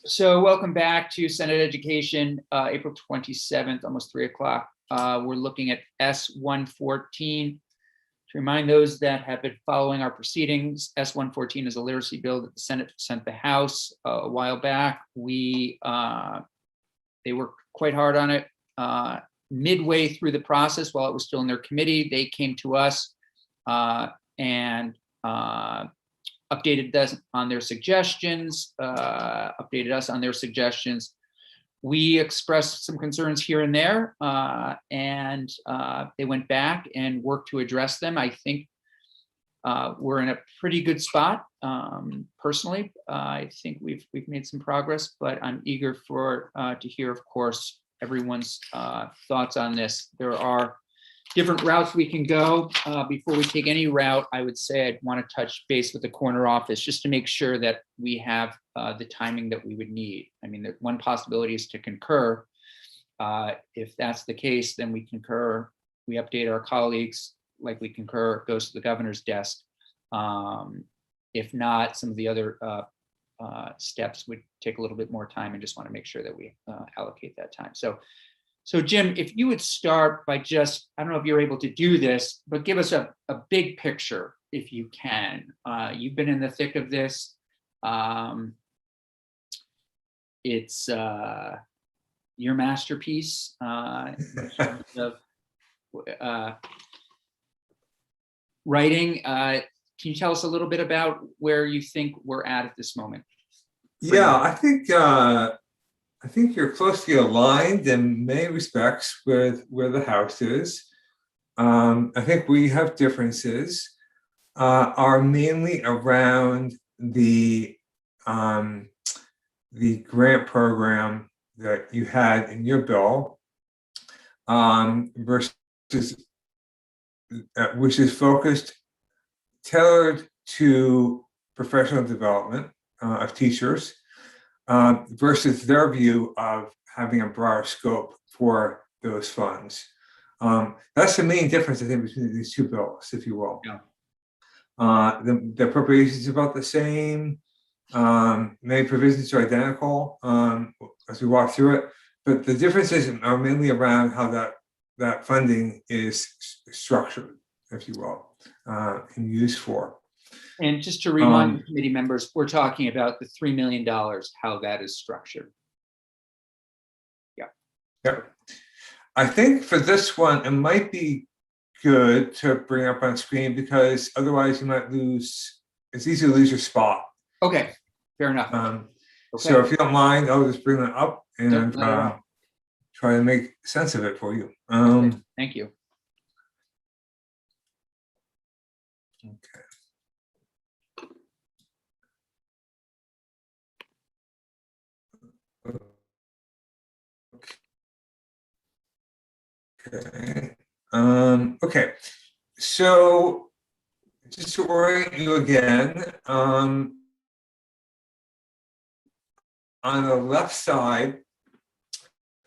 So welcome back to Senate Education, April 27th, almost 3 o'clock. We're looking at S-114. To remind those that have been following our proceedings, S-114 is a literacy bill that the Senate sent the House a while back. They worked quite hard on it. Midway through the process, while it was still in their committee, they came to us and updated us on their suggestions, updated us on their suggestions. We expressed some concerns here and there, and they went back and worked to address them. I think we're in a pretty good spot. Personally, I think we've made some progress, but I'm eager to hear, of course, everyone's thoughts on this. There are different routes we can go. Before we take any route, I would say I'd want to touch base with the corner office just to make sure that we have the timing that we would need. I mean, one possibility is to concur. If that's the case, then we concur. We update our colleagues like we concur, it goes to the governor's desk. If not, some of the other steps would take a little bit more time and just want to make sure that we allocate that time. So Jim, if you would start by just, I don't know if you're able to do this, but give us a big picture if you can. You've been in the thick of this. It's your masterpiece in terms of writing. Can you tell us a little bit about where you think we're at this moment? Yeah, I think you're closely aligned in many respects with where the House is. I think we have differences, are mainly around the grant program that you had in your bill, versus which is focused, tailored to professional development of teachers. Versus their view of having a broader scope for those funds. That's the main difference, I think, between these two bills, if you will. Yeah. The appropriations is about the same. Many provisions are identical as we walk through it, but the differences are mainly around how that funding is structured, if you will, and used for. And just to remind the committee members, we're talking about the $3 million, how that is structured. Yeah. I think for this one, it might be good to bring up on screen because otherwise you might lose, it's easy to lose your spot. Okay, fair enough. Okay. So if you don't mind, I'll just bring that up and try to make sense of it for you. Okay. Thank you. Okay. Okay. Okay. So just to orient you again, on the left side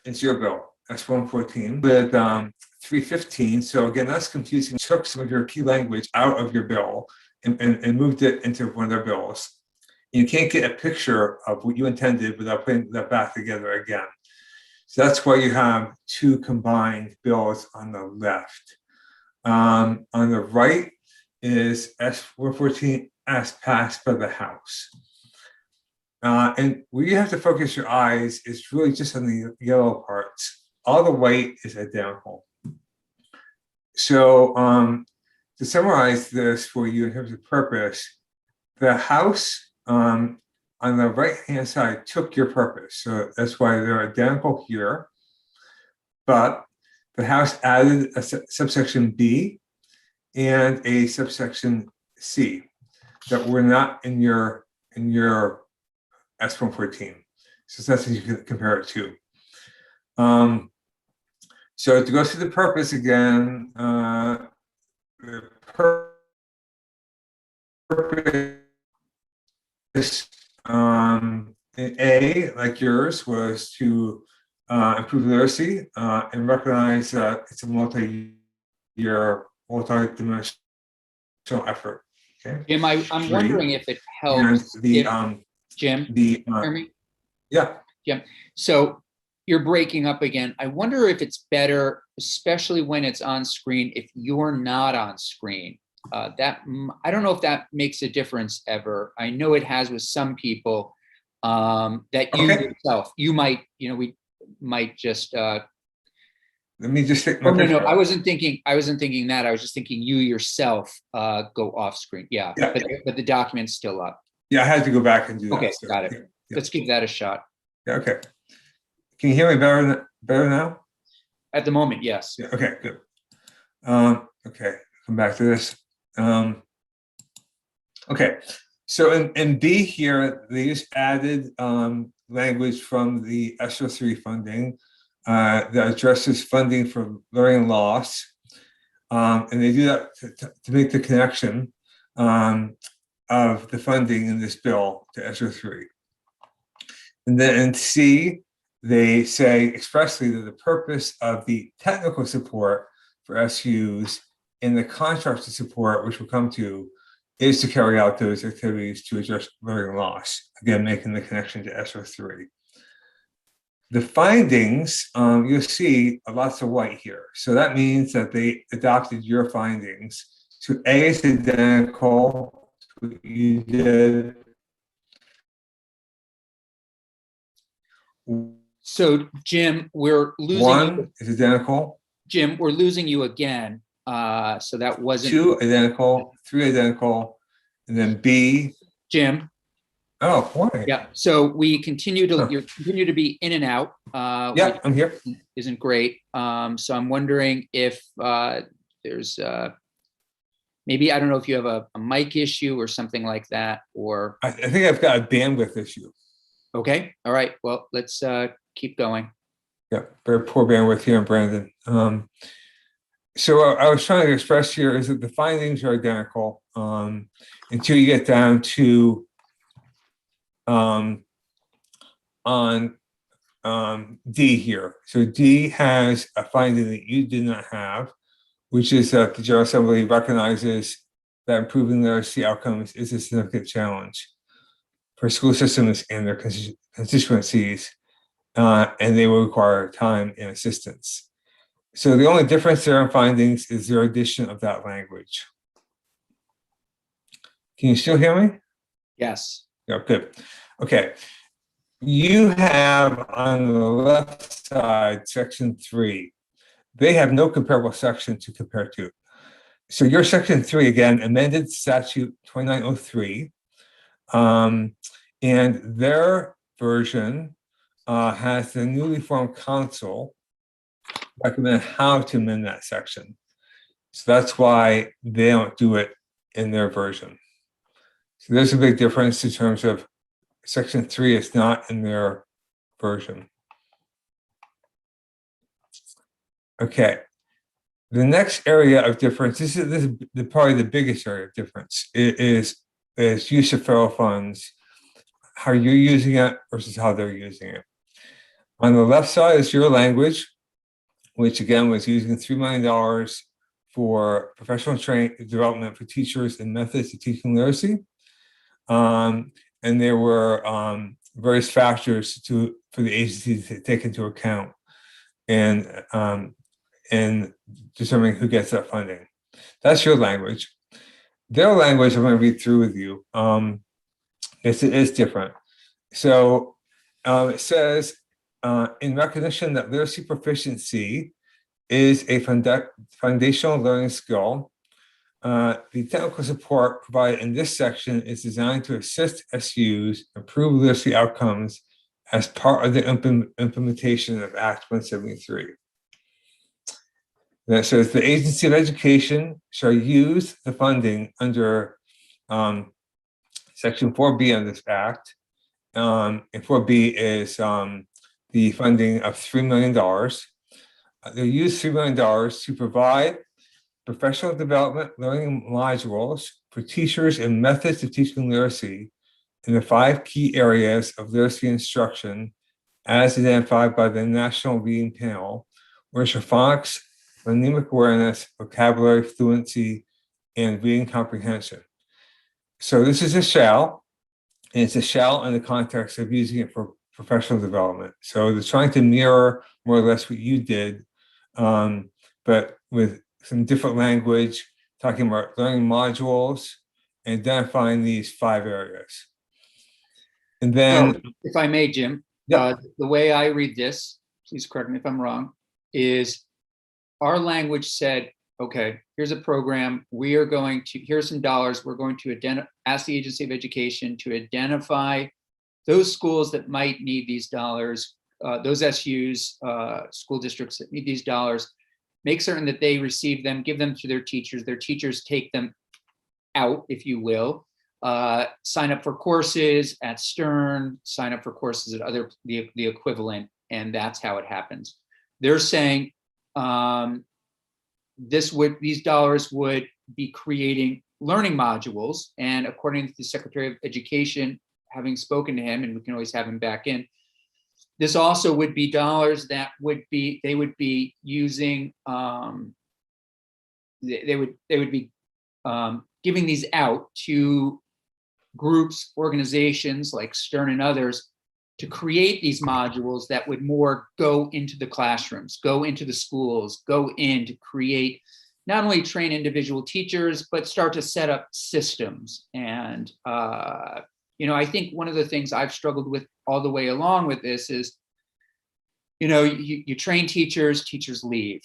is your bill, S-114 with 315. So again, that's confusing. Took some of your key language out of your bill and moved it into one of their bills. You can't get a picture of what you intended without putting that back together again. So that's why you have two combined bills on the left. On the right is S-114 as passed by the House. And where you have to focus your eyes is really just on the yellow parts. All the white is identical. So to summarize this for you in terms of purpose, the House on the right-hand side took your purpose. So that's why they're identical here. But the House added a subsection B and a subsection C that were not in your S-114. So that's what you can compare it to. So to go through the purpose again, the purpose A, like yours, was to improve literacy and recognize that it's a multi-year, multi-dimensional effort. Okay. Jim, I'm wondering if it helps. And the Jim, the hear me? Yeah. So you're breaking up again. I wonder if it's better, especially when it's on screen, if you're not on screen. I don't know if that makes a difference ever. I know it has with some people, that you Okay. yourself, you might, we might just, Let me just take my oh, no, picture. I wasn't thinking that. I was just thinking you yourself, go off screen. Yeah, Yeah. but the document's still up. Yeah, I had to go back and do that. Okay, so, got it. yeah. Let's give that a shot. Yeah, okay. Can you hear me better now? At the moment, yes. Yeah, okay, good. Okay, come back to this. Okay, so in B here, they just added language from the ESSER 3 funding that addresses funding for learning loss. And they do that to make the connection of the funding in this bill to ESSER 3. And then in C, they say expressly that the purpose of the technical support for SUs in the contracted support, which we'll come to, is to carry out those activities to address learning loss. Again, making the connection to ESSER 3. The findings, you'll see lots of white here. So that means that they adopted your findings. So A is identical to what you did. So Jim, we're losing One is identical. Jim, we're losing you again. So that wasn't 2 identical, 3 identical, and then B. Jim. Oh, boy. Yeah. So we continue to you continue to be in and out. Yeah, I'm here. Isn't great. So I'm wondering if there's maybe, I don't know if you have a mic issue or something like that, or I think I've got a bandwidth issue. okay. All right. Well, let's keep going. Yeah, very poor bandwidth here in Brandon. So I was trying to express here is that the findings are identical until you get down to on D here. So D has a finding that you did not have, which is that the General Assembly recognizes that improving literacy outcomes is a significant challenge for school systems and their constituencies, and they will require time and assistance. So the only difference there in findings is their addition of that language. Can you still hear me? Yes. Yeah, good. Okay. You have on the left side, section 3. They have no comparable section to compare to. So your section 3, again, amended statute 2903. And their version has the newly formed council recommend how to amend that section. So that's why they don't do it in their version. So there's a big difference in terms of section 3 is not in their version. Okay. The next area of difference, this is probably the biggest area of difference, is use of federal funds, how you're using it versus how they're using it. On the left side is your language, which again was using $3 million for professional training development for teachers and methods of teaching literacy. And there were various factors for the agency to take into account and determining who gets that funding. That's your language. Their language, I'm going to read through with you. It is different. So it says, in recognition that literacy proficiency is a foundational learning skill, the technical support provided in this section is designed to assist SUs improve literacy outcomes as part of the implementation of Act 173. That says the Agency of Education shall use the funding under Section 4B of this Act. And 4B is the funding of $3 million. They'll use $3 million to provide professional development learning modules for teachers and methods of teaching literacy in the 5 key areas of literacy instruction as identified by the National Reading Panel, which are phonics, phonemic awareness, vocabulary fluency, and reading comprehension. So this is a shall, and it's a shall in the context of using it for professional development. So they're trying to mirror more or less what you did, but with some different language, talking about learning modules, and identifying these 5 areas. And then, So, if I may, Jim, yeah, the way I read this, please correct me if I'm wrong, is our language said, okay, here's a program. We are going to, here's some dollars. We're going to ask the Agency of Education to identify those schools that might need these dollars, those SUs, school districts that need these dollars, make certain that they receive them, give them to their teachers take them out, if you will, sign up for courses at Stern, sign up for courses at other, the equivalent, and that's how it happens. They're saying these dollars would be creating learning modules, and according to the Secretary of Education, having spoken to him, and we can always have him back in, this also would be dollars that they would be using, they would be giving these out to groups, organizations like Stern and others to create these modules that would more go into the classrooms, go into the schools, go in to create, not only train individual teachers, but start to set up systems. And, I think one of the things I've struggled with all the way along with this is, you train teachers, teachers leave.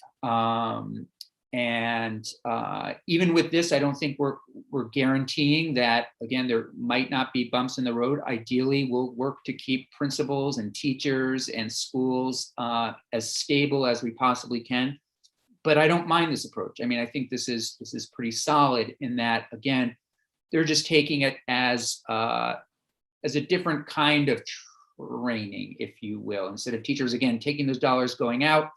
And even with this, I don't think we're guaranteeing that, again, there might not be bumps in the road. Ideally, we'll work to keep principals and teachers and schools as stable as we possibly can. But I don't mind this approach. I mean, I think this is pretty solid in that, again, they're just taking it as a different kind of training, if you will. Instead of teachers, again, taking those dollars going out,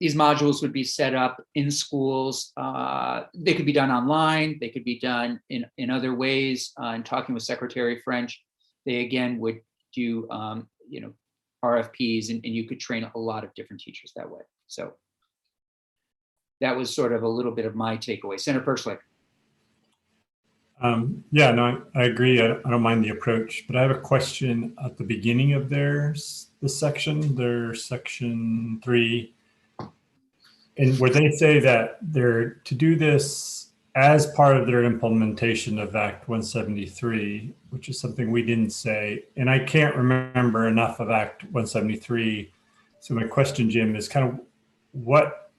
these modules would be set up in schools. They could be done online. They could be done in other ways. In talking with Secretary French, they again would do RFPs, and you could train a lot of different teachers that way. So that was sort of a little bit of my takeaway. Senator Perschlick. Yeah, no, I agree. I don't mind the approach, but I have a question at the beginning of their section 3. And where they say that they're to do this as part of their implementation of Act 173, which is something we didn't say. And I can't remember enough of Act 173. So my question, Jim, is kind of what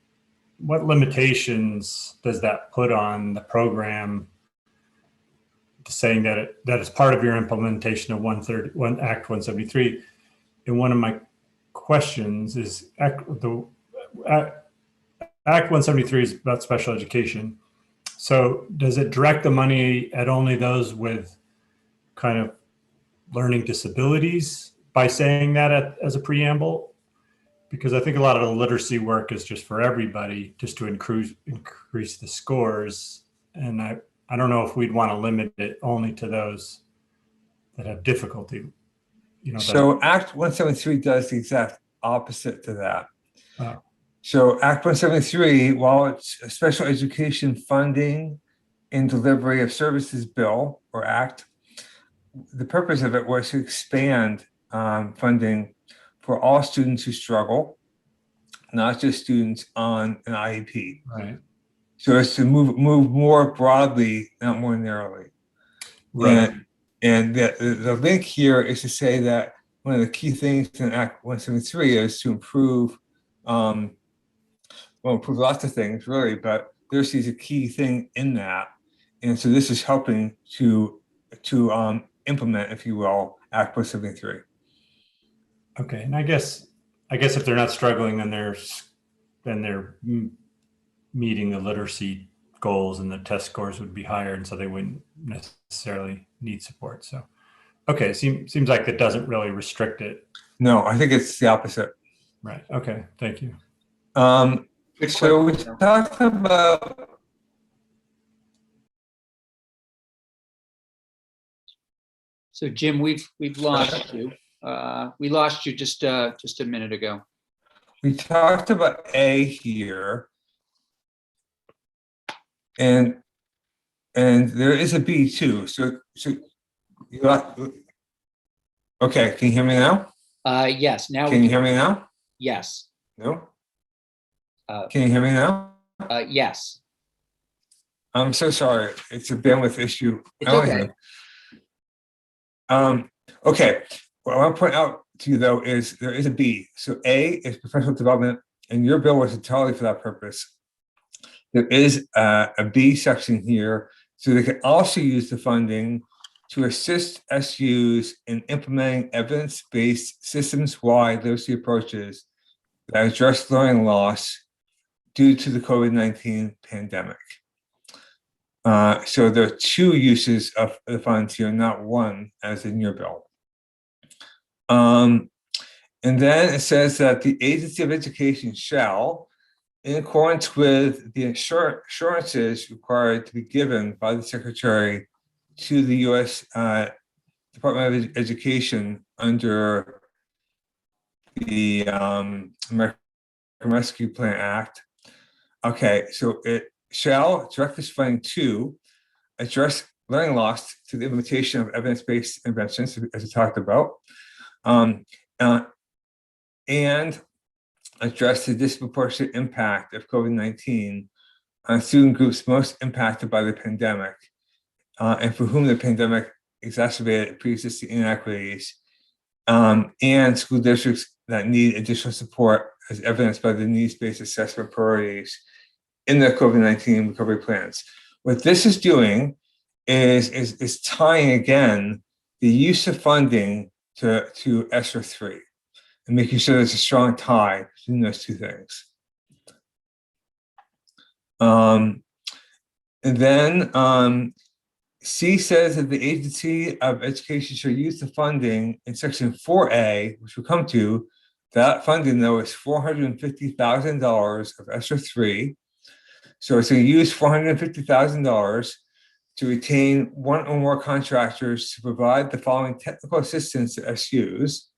limitations does that put on the program, saying that that is part of your implementation of Act 173? And one of my questions is Act 173 is about special education. So does it direct the money at only those with kind of learning disabilities by saying that as a preamble? Because I think a lot of the literacy work is just for everybody, just to increase the scores. And I don't know if we'd want to limit it only to those that have difficulty. So Act 173 does the exact opposite to that. Oh. So Act 173, while it's a special education funding and delivery of services bill or act, the purpose of it was to expand funding for all students who struggle, not just students on an IEP. Right. So it's to move more broadly, not more narrowly. Right. And the link here is to say that one of the key things in Act 173 is to improve, improve lots of things really, but literacy is a key thing in that. And so this is helping to implement, if you will, Act 173. Okay, and I guess if they're not struggling, then they're meeting the literacy goals, and the test scores would be higher, and so they wouldn't necessarily need support. So, okay, seems like it doesn't really restrict it. No, I think it's the opposite. Right. Okay. Thank you. So we talked about. So Jim, we've lost you. We lost you just a minute ago. We talked about A here, and there is a B too. So you Okay, can you hear me now? Yes, now Can we you can, hear me now? yes, No? uh, Can you hear me now? yes, I'm so sorry. It's a bandwidth issue. it's okay. Um, okay, what I want to point out to you though is there is a B. So A is professional development, and your bill was entirely for that purpose. There is a B section here, so they can also use the funding to assist SUs in implementing evidence-based systems-wide literacy approaches that address learning loss due to the COVID-19 pandemic. So there are two uses of the funds here, not one, as in your bill. And then it says that the Agency of Education shall, in accordance with the assurances required to be given by the Secretary to the U.S. Department of Education under the American Rescue Plan Act. Okay, so it shall direct this funding to address learning loss to the implementation of evidence-based interventions, as we talked about, and address the disproportionate impact of COVID-19 on student groups most impacted by the pandemic, and for whom the pandemic exacerbated pre-existing inequities, and school districts that need additional support as evidenced by the needs-based assessment priorities in their COVID-19 recovery plans. What this is doing is tying again the use of funding to ESSER 3 and making sure there's a strong tie between those two things. And then C says that the Agency of Education shall use the funding in section 4A, which we'll come to. That funding, though, is $450,000 of ESSER 3. So it's going to use $450,000 to retain one or more contractors to provide the following technical assistance to SUs.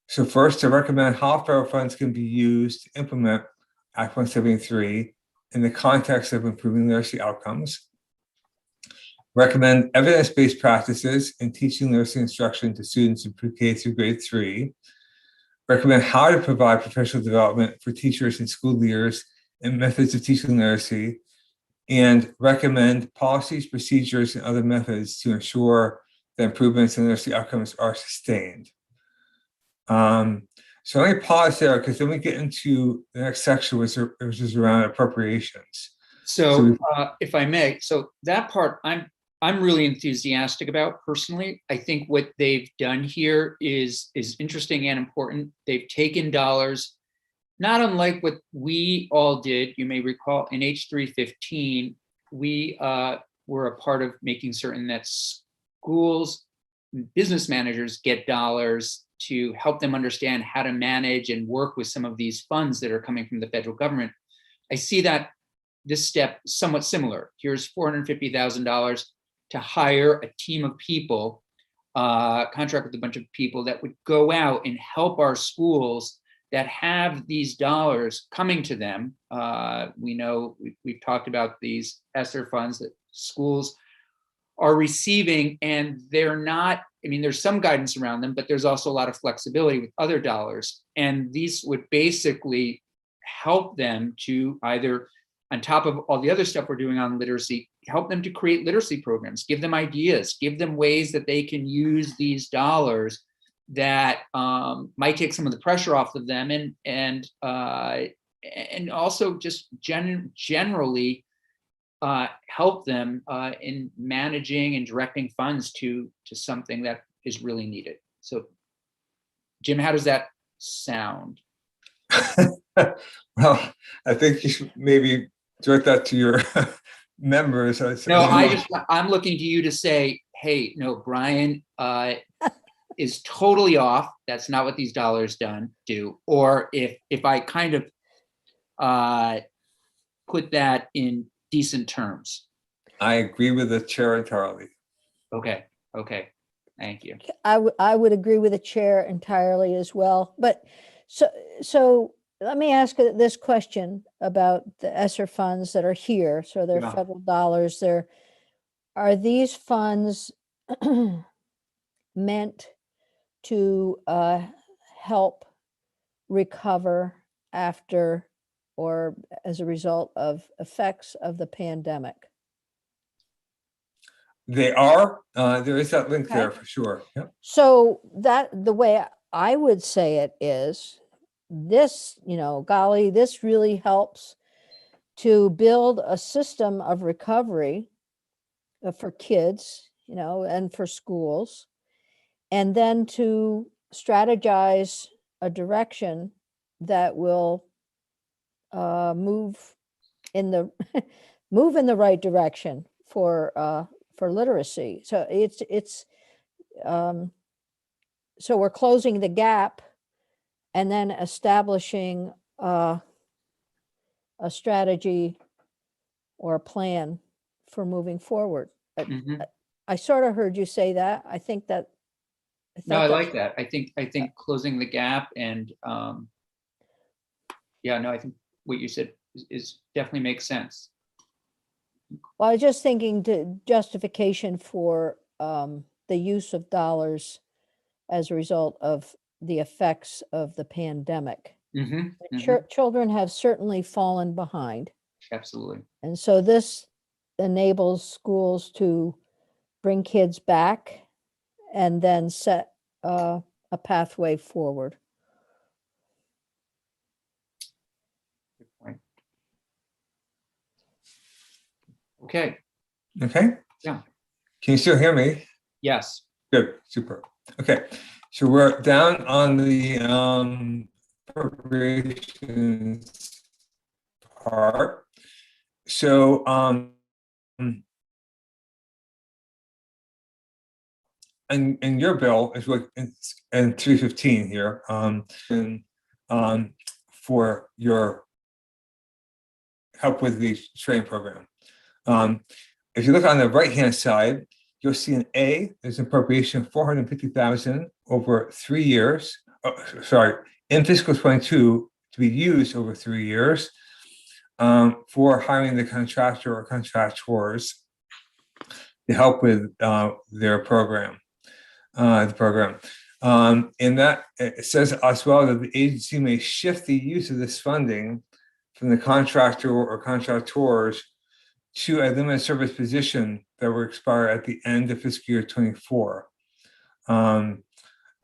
So first, to recommend how federal funds can be used to implement Act 173 in the context of improving literacy outcomes. Recommend evidence-based practices in teaching literacy instruction to students in pre-K through grade 3. Recommend how to provide professional development for teachers and school leaders and methods of teaching literacy, and recommend policies, procedures, and other methods to ensure that improvements in literacy outcomes are sustained. So let me pause there because then we get into the next section, which is around appropriations. So if I may, so that part I'm really enthusiastic about personally. I think what they've done here is interesting and important. They've taken dollars, not unlike what we all did. You may recall in H315, we were a part of making certain that schools, business managers get dollars to help them understand how to manage and work with some of these funds that are coming from the federal government. I see that this step somewhat similar. Here's $450,000 to hire a team of people, contract with a bunch of people that would go out and help our schools that have these dollars coming to them. We know we've talked about these ESSER funds that schools are receiving, and they're not, I mean, there's some guidance around them, but there's also a lot of flexibility with other dollars. And these would basically help them to either, on top of all the other stuff we're doing on literacy, help them to create literacy programs, give them ideas, give them ways that they can use these dollars that might take some of the pressure off of them, and also just generally help them in managing and directing funds to something that is really needed. So, Jim, how does that sound? Well, I think you should maybe direct that to your members. No, I'm looking to you to say, hey, no, Brian is totally off. That's not what these dollars do. Or if I kind of put that in decent terms. I agree with the chair entirely. Okay. Thank you. I would agree with the chair entirely as well. But so let me ask this question about the ESSER funds that are here. So they're federal dollars. Are these funds meant to help recover after or as a result of effects of the pandemic? They are, there is that link there Okay. for sure. Yep. So that the way I would say it is this, golly, this really helps to build a system of recovery for kids, and for schools, and then to strategize a direction that will move in the move in the right direction for literacy. So so we're closing the gap and then establishing a strategy or a plan for moving forward. Mhm. I sort of heard you say that. I think that. No, I thought like that. I think closing the gap and, yeah, no, I think what you said is definitely makes sense. Well, I was just thinking to justification for the use of dollars as a result of the effects of the pandemic. Mhm, Children have certainly fallen behind. absolutely. And so this enables schools to bring kids back and then set a pathway forward. Good point. Okay, Okay. Yeah. Can you still hear me? yes. Good, super. Okay, so we're down on the appropriations part. So in your bill is what in 315 here, for your help with the training program. If you look on the right-hand side, you'll see an A, there's an appropriation of 450,000 over 3 years. In fiscal 22 to be used over 3 years for hiring the contractor or contractors to help with their program, the program. And that it says as well that the agency may shift the use of this funding from the contractor or contractors to a limited service position that will expire at the end of fiscal year 24. And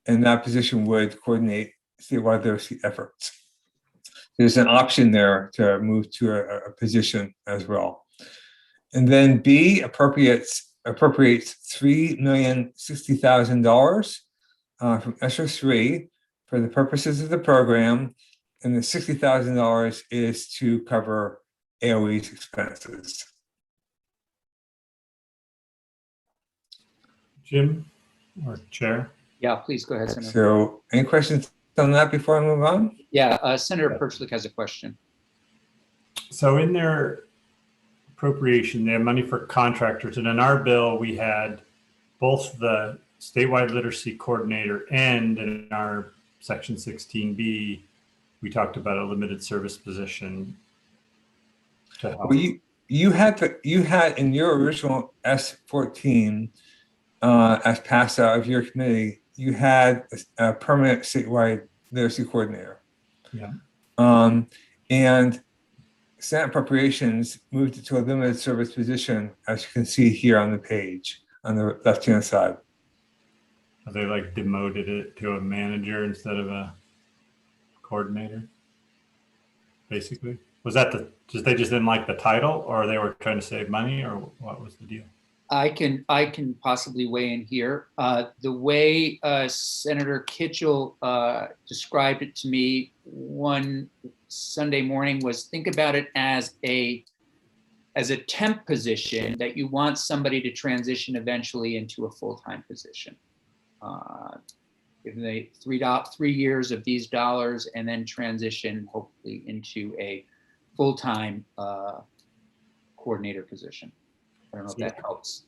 that position would coordinate statewide literacy efforts. There's an option there to move to a position as well. And then B appropriates $3,060,000 from ESSER 3 for the purposes of the program, and the $60,000 is to cover AOE's expenses. Jim or Chair? Yeah, please go ahead, Senator. So any questions on that before I move on? Yeah, Senator Perchlik has a question. So in their appropriation, they have money for contractors, and in our bill, we had both the statewide literacy coordinator and in our section 16B, we talked about a limited service position to help. Well, you had in your original S14 as passed out of your committee, you had a permanent statewide literacy coordinator. Yeah. And Senate Appropriations moved it to a limited service position, as you can see here on the page on the left-hand side. They like demoted it to a manager instead of a coordinator, basically. Was that they just didn't like the title, or they were trying to save money, or what was the deal? I can possibly weigh in here. The way Senator Kitchell described it to me one Sunday morning was, think about it as a temp position that you want somebody to transition eventually into a full-time position. Give them 3 years of these dollars and then transition hopefully into a full-time coordinator position. I don't know if that helps.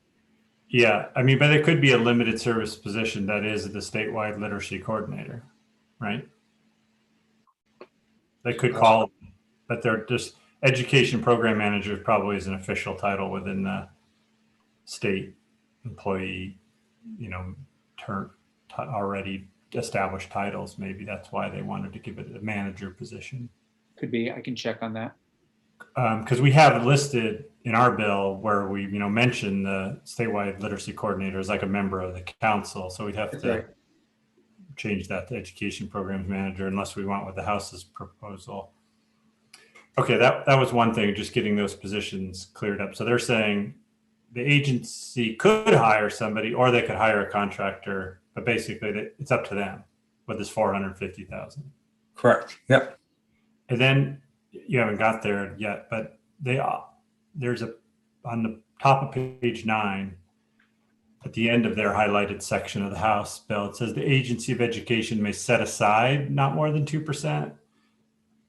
Yeah, I mean, but it could be a limited service position that is the statewide literacy coordinator, right? They could call it, but they're just education program manager probably is an official title within the state employee, term already established titles. Maybe that's why they wanted to give it a manager position. Could be, I can check on that. Because we have listed in our bill where we, mention the statewide literacy coordinator as like a member of the council. So we'd have That's to right. change that to education programs manager unless we went with the House's proposal. Okay, that was one thing, just getting those positions cleared up. So they're saying the agency could hire somebody or they could hire a contractor, but basically it's up to them with this 450,000. Correct. Yep. And then you haven't got there yet, but there's on the top of page 9, at the end of their highlighted section of the House bill, it says the Agency of Education may set aside not more than 2%.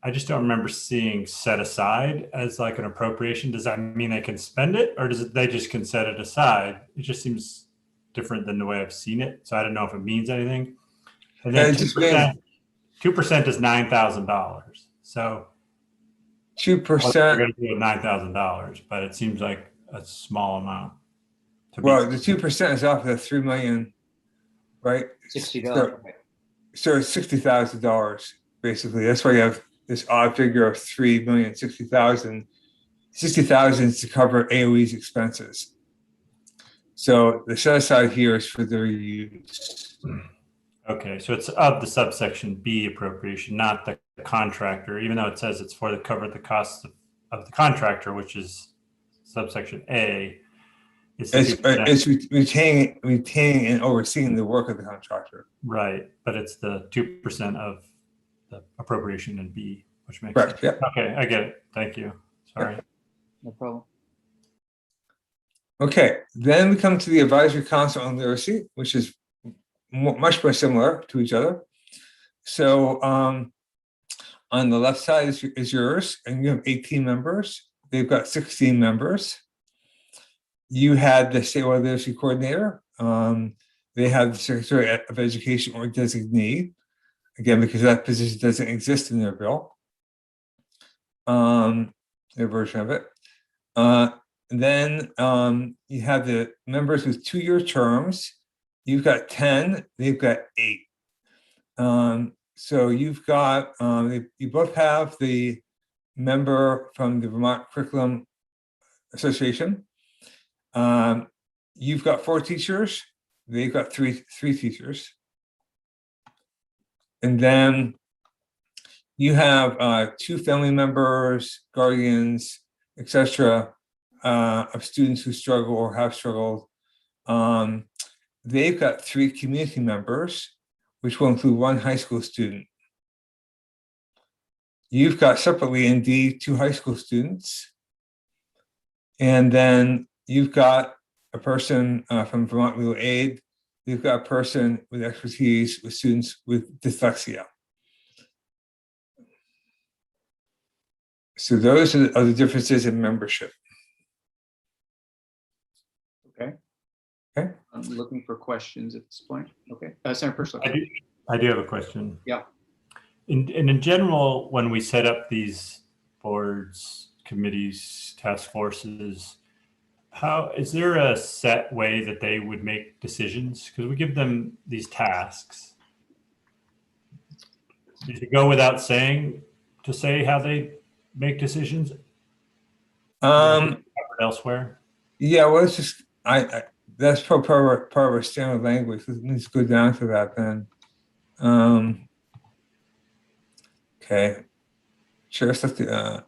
I just don't remember seeing set aside as like an appropriation. Does that mean they can spend it, or they just can set it aside? It just seems different than the way I've seen it. So I don't know if it means anything. And then 2% is $9,000. So 2%. they're going to do $9,000, but it seems like a small amount. Well, the 2% is off of the 3 million, right? $60. So it's $60,000 basically. That's why you have this odd figure of 3,060,000. 60,000 is to cover AOE's expenses. So the set aside here is for their use. Okay, so it's of the subsection B appropriation, not the contractor, even though it says it's for the cover the costs of the contractor, which is subsection A. It's retaining and overseeing the work of the contractor. Right, but it's the 2% of the appropriation in B, which makes Correct. sense. Yep. Okay, I get it. Thank you. Sorry. No problem. Okay, then we come to the Advisory Council on Literacy, which is much more similar to each other. So on the left side is yours, and you have 18 members. They've got 16 members. You had the statewide literacy coordinator. They have the Secretary of Education or designee, again, because that position doesn't exist in their bill, their version of it. Then you have the members with 2-year terms. You've got 10, they've got 8. So you've got, you both have the member from the Vermont Curriculum Association. You've got 4 teachers, they've got three teachers. And then you have 2 family members, guardians, etc., of students who struggle or have struggled. They've got 3 community members, which will include 1 high school student. You've got separately in D 2 high school students. And then you've got a person from Vermont Legal Aid. You've got a person with expertise with students with dyslexia. So those are the differences in membership. Okay. Okay. I'm looking for questions at this point. Okay. Senator Perslow. I do have a question. Yeah. In general, when we set up these boards, committees, task forces, how is there a set way that they would make decisions? Because we give them these tasks. Does it go without saying to say how they make decisions elsewhere? Yeah, well, it's just that's part of our standard language. Let's go down to that then. Okay, sure. So the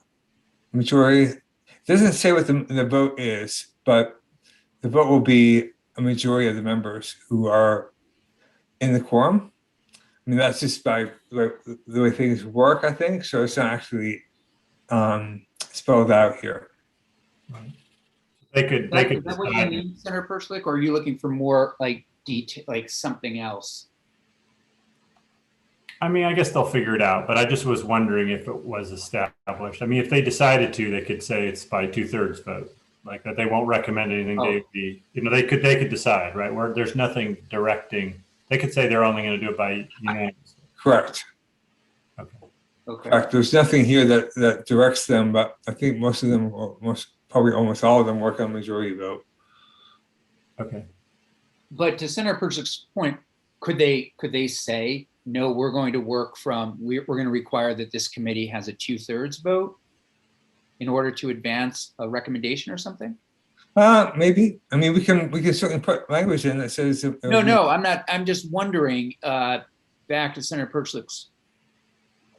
majority. It doesn't say what the vote is, but the vote will be a majority of the members who are in the quorum. I mean, that's just by the way things work, I think. So it's not actually spelled out here. They could. Is that what you mean, Senator Perslick, or are you looking for more like detail, like something else? I mean, I guess they'll figure it out, but I just was wondering if it was established. I mean, if they decided to, they could say it's by 2/3 vote, like that they won't recommend anything. They be, they could decide, right? Where there's nothing directing. They could say they're only going to do it by unanimous. Correct. Okay. Okay. In fact, there's nothing here that directs them, but I think most of them, probably almost all of them, work on majority vote. Okay. But to Senator Perslick's point, could they say, no, we're going to work from, we're going to require that this committee has a 2/3 vote in order to advance a recommendation or something? Maybe. I mean, we can certainly put language in that says. No, I'm not, I'm just wondering, back to Senator Perchlik's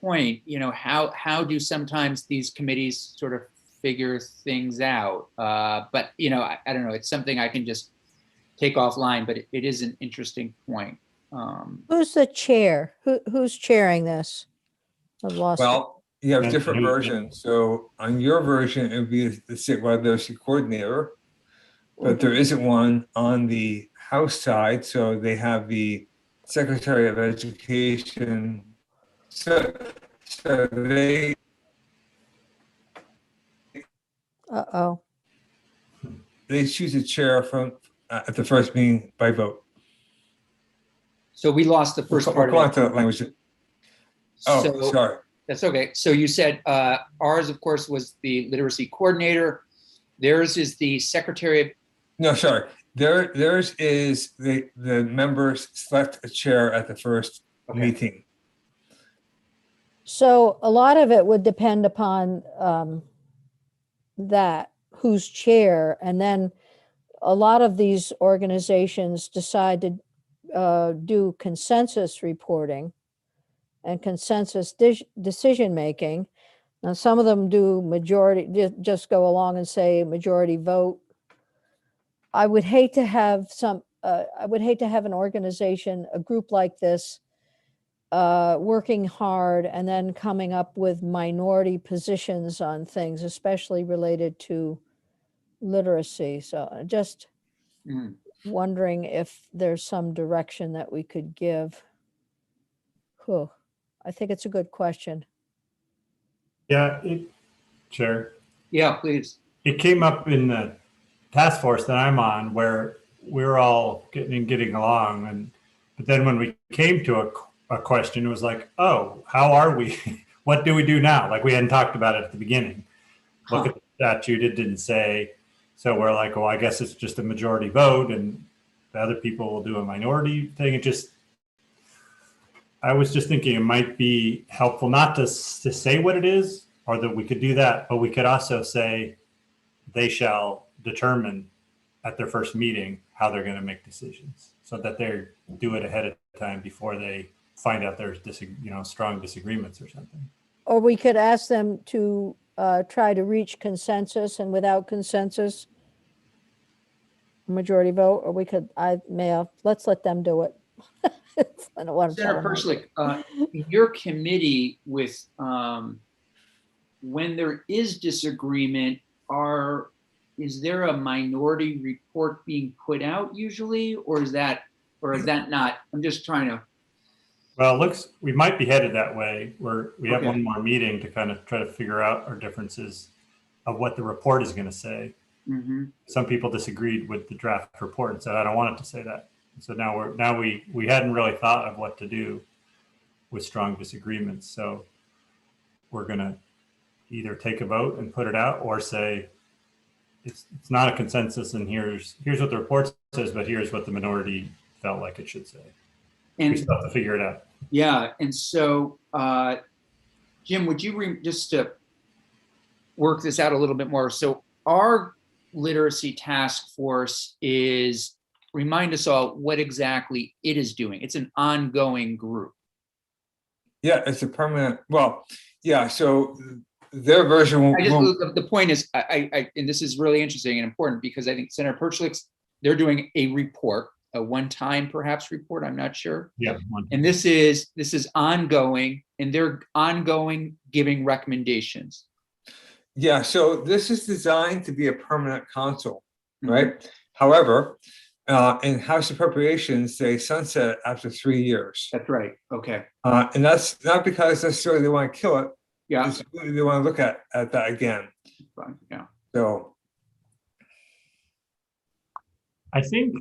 point, how do sometimes these committees sort of figure things out? But, I don't know, it's something I can just take offline, but it is an interesting point. Who's the chair? Who's chairing this? I've lost it. Well, you have Yeah, different yeah. versions. So on your version, it would be the statewide literacy coordinator, but there isn't one on the House side. So they have the Secretary of Education. So they Uh-oh. choose a chair from at the first meeting by vote. So we lost the first part We'll of go on it. to that language. Oh, So sorry. that's okay. So you said ours, of course, was the literacy coordinator. Theirs is the secretary of, No, sorry. Theirs is the members select a chair at the first Okay. meeting. So a lot of it would depend upon that, who's chair, and then a lot of these organizations decide to do consensus reporting and consensus decision making. Now, some of them do majority, just go along and say majority vote. I would hate to have an organization, a group like this, working hard and then coming up with minority positions on things, especially related to literacy. So just Mhm. wondering if there's some direction that we could give. Whew. I think it's a good question. Yeah, Chair, Yeah, please. it came up in the task force that I'm on where we're all getting along, but then when we came to a question, it was like, oh, how are we? What do we do now? Like we hadn't talked about it at the beginning. Look at the statute, it didn't say. So we're like, well, I guess it's just a majority vote and the other people will do a minority thing. I was just thinking it might be helpful not to say what it is, or that we could do that, but we could also say they shall determine at their first meeting how they're going to make decisions, so that they do it ahead of time before they find out there's strong disagreements or something. Or we could ask them to try to reach consensus, and without consensus, majority vote, or we could, let's let them do it. I don't want to tell Senator them. Perchlik, your committee with, when there is disagreement, is there a minority report being put out usually, or is that not? I'm just trying to. Well, we might be headed that way, where we have Okay. one more meeting to kind of try to figure out our differences of what the report is going to say. Mhm. Some people disagreed with the draft report and said, I don't want it to say that. So now we hadn't really thought of what to do with strong disagreements. So we're going to either take a vote and put it out, or say it's not a consensus and here's what the report says, but here's what the minority felt like it should say. We still have to figure it out. Yeah, and so, Jim, would you just to work this out a little bit more? So our literacy task force remind us all what exactly it is doing. It's an ongoing group. Yeah, it's a permanent. Well, yeah. So their version will. The point is, and this is really interesting and important, because I think Senator Perchlik's, they're doing a report, a one-time perhaps report. I'm not sure. Yeah. And this is ongoing, and they're ongoing giving recommendations. Yeah, so this is designed to be a permanent council, Mhm. right? However, in House Appropriations, they sunset after 3 years. That's right. Okay. And that's not because necessarily they want to kill it. Yeah. It's really they want to look at that again. Fine. Yeah. So, I think,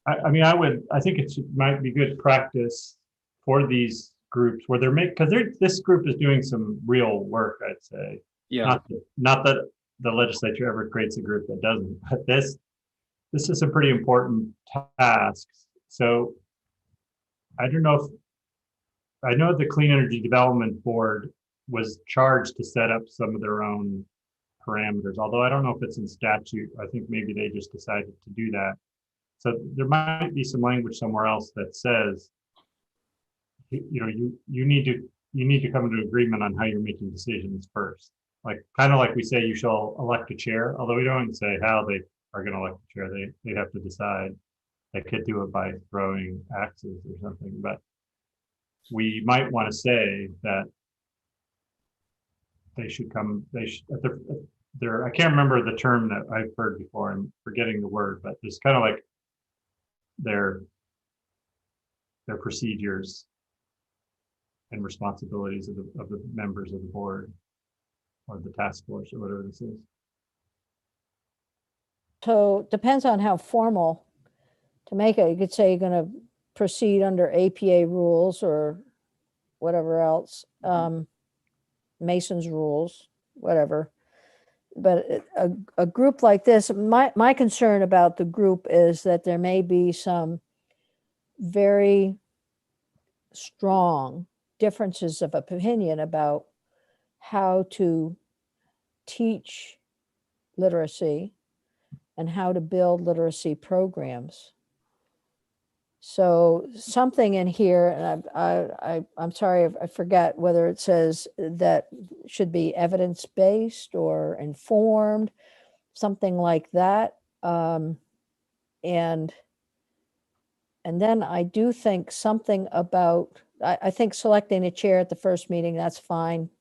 I think it might be good practice for these groups where this group is doing some real work, I'd say. Yeah. Not that the legislature ever creates a group that doesn't, but this is a pretty important task. So I don't know if, I know the Clean Energy Development Board was charged to set up some of their own parameters, although I don't know if it's in statute. I think maybe they just decided to do that. So there might be some language somewhere else that says, you need to come to agreement on how you're making decisions first. Like, kind of like we say you shall elect a chair, although we don't say how they are going to elect a chair. They have to decide. They could do it by throwing axes or something, but we might want to say that they should come, I can't remember the term that I've heard before. I'm forgetting the word, but it's kind of like their procedures and responsibilities of the members of the board or the task force or whatever this is. So depends on how formal to make it. You could say you're going to proceed under APA rules or whatever else, Mason's rules, whatever. But a group like this, my concern about the group is that there may be some very strong differences of opinion about how to teach literacy and how to build literacy programs. So something in here, and I'm sorry, I forget whether it says that should be evidence-based or informed, something like that. And then I do think something about, I think selecting a chair at the first meeting, that's fine.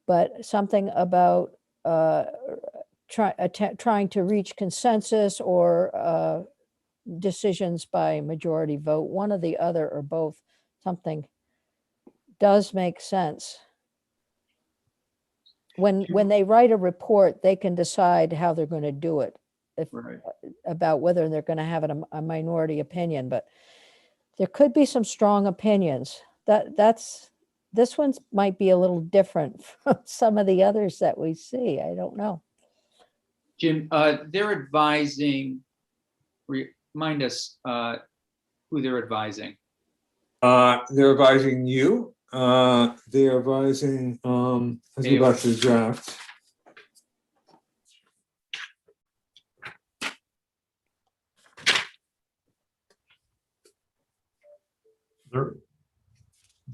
But something about trying to reach consensus or decisions by majority vote, one or the other or both, something does make sense. When they write a report, they can decide how they're going to do it, Right. about whether they're going to have a minority opinion, but there could be some strong opinions. This one might be a little different from some of the others that we see. I don't know. Jim, they're advising, remind us who they're advising. They're advising you. They're advising, let's go back to the draft.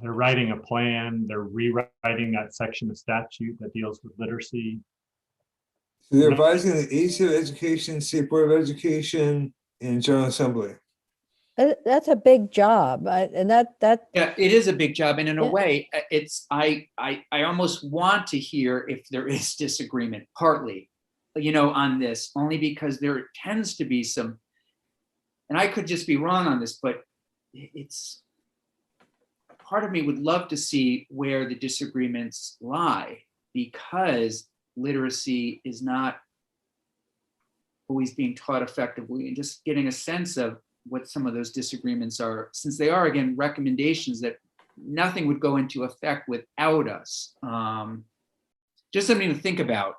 They're writing a plan. They're rewriting that section of statute that deals with literacy. So they're advising the Agency of Education, State Board of Education, and General Assembly. That's a big job, and that Yeah, it is a big job, and in a Yeah. way, it's I almost want to hear if there is disagreement, partly, on this, only because there tends to be some, and I could just be wrong on this, but it's part of me would love to see where the disagreements lie, because literacy is not always being taught effectively, and just getting a sense of what some of those disagreements are, since they are, again, recommendations that nothing would go into effect without us. Just something to think about.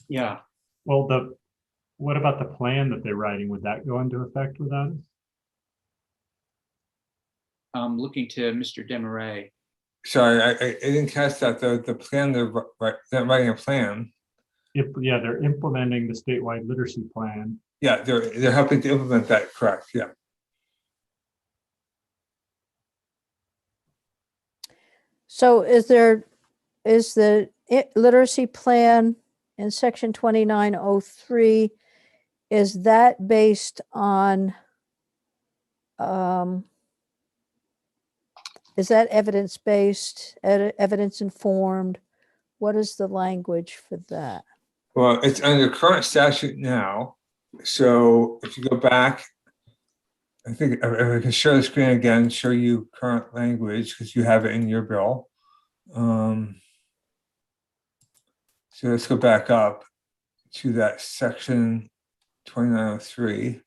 Yeah. Well, what about the plan that they're writing? Would that go into effect without us? I'm looking to Mr. Demaray. Sorry, I didn't catch that. The plan, they're writing a plan. Yeah, they're implementing the statewide literacy plan. Yeah, they're helping to implement that, correct, yeah. So is the literacy plan in section 2903, is that based on, is that evidence-based, evidence-informed? What is the language for that? Well, it's under current statute now. So if you go back, I think if I can share the screen again, show you current language, because you have it in your bill. So let's go back up to that section 2903.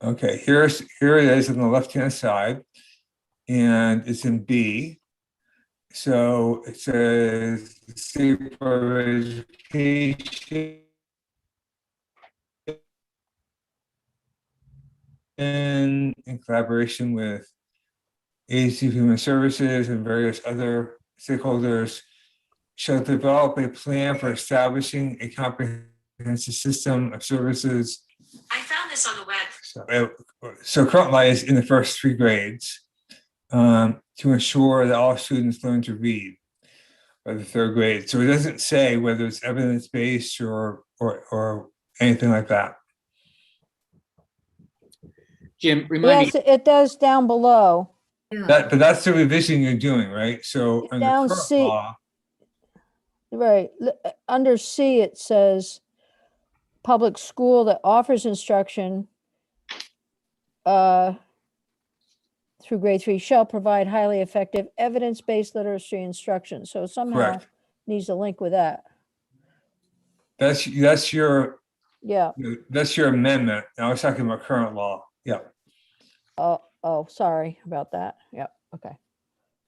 Okay, here it is on the left-hand side, and it's in B. So it says the State Board of Education in collaboration with Agency of Human Services and various other stakeholders, shall develop a plan for establishing a comprehensive system of services. I found this on the web. So currently is in the first 3 grades to ensure that all students learn to read by the 3rd grade. So it doesn't say whether it's evidence-based or anything like that. Jim, remind me, Yes, it does down below. But that's the revision you're doing, right? So under Down current C. law, Right. Under C, it says public school that offers instruction through grade 3 shall provide highly effective evidence-based literacy instruction. So somehow correct. needs to link with that. That's your Yeah. amendment. I was talking about current law. Yeah. Oh, sorry about that. Yep. Okay.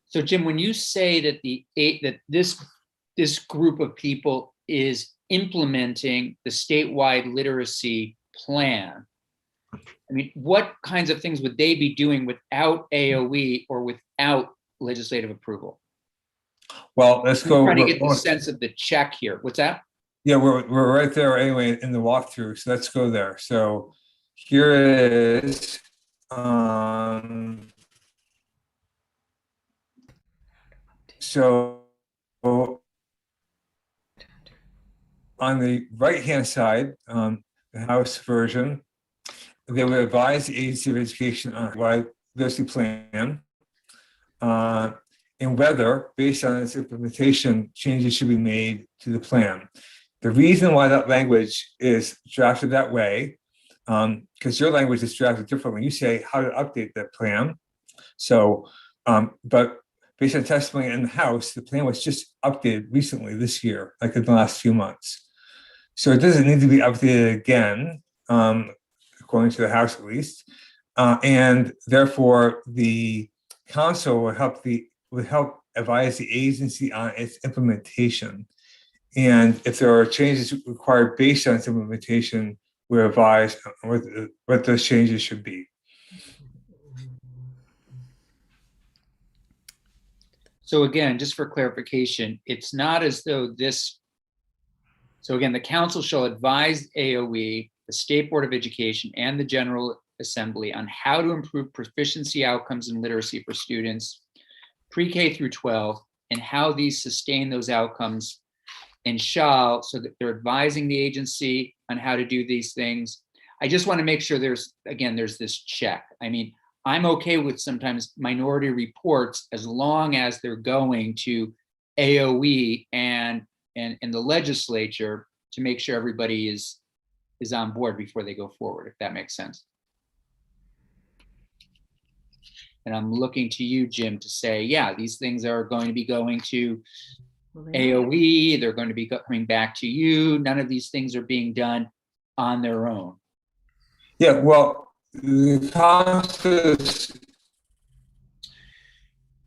so Jim, when you say that that this group of people is implementing the statewide literacy plan, I mean, what kinds of things would they be doing without AOE or without legislative approval? Well, let's I'm go. trying to get the sense of the check here. What's that? Yeah, we're right there anyway in the walkthrough. So let's go there. So here it is. So on the right-hand side, the House version, they would advise the Agency of Education on why literacy plan and whether, based on its implementation, changes should be made to the plan. The reason why that language is drafted that way, because your language is drafted differently. You say how to update that plan. So, but based on testimony in the House, the plan was just updated recently this year, like in the last few months. So it doesn't need to be updated again, according to the House at least. And therefore, the council would help advise the agency on its implementation. And if there are changes required based on its implementation, we advise what those changes should be. So again, just for clarification, it's not as though this, so again, the council shall advise AOE, the State Board of Education, and the General Assembly on how to improve proficiency outcomes in literacy for students pre-K through 12 and how these sustain those outcomes, and shall, so that they're advising the agency on how to do these things. I just want to make sure there's this check. I mean, I'm okay with sometimes minority reports as long as they're going to AOE and the legislature to make sure everybody is on board before they go forward, if that makes sense. And I'm looking to you, Jim, to say, yeah, these things are going to be going to AOE, they're going to be coming back to you. None of these things are being done on their own. Yeah, well, the process.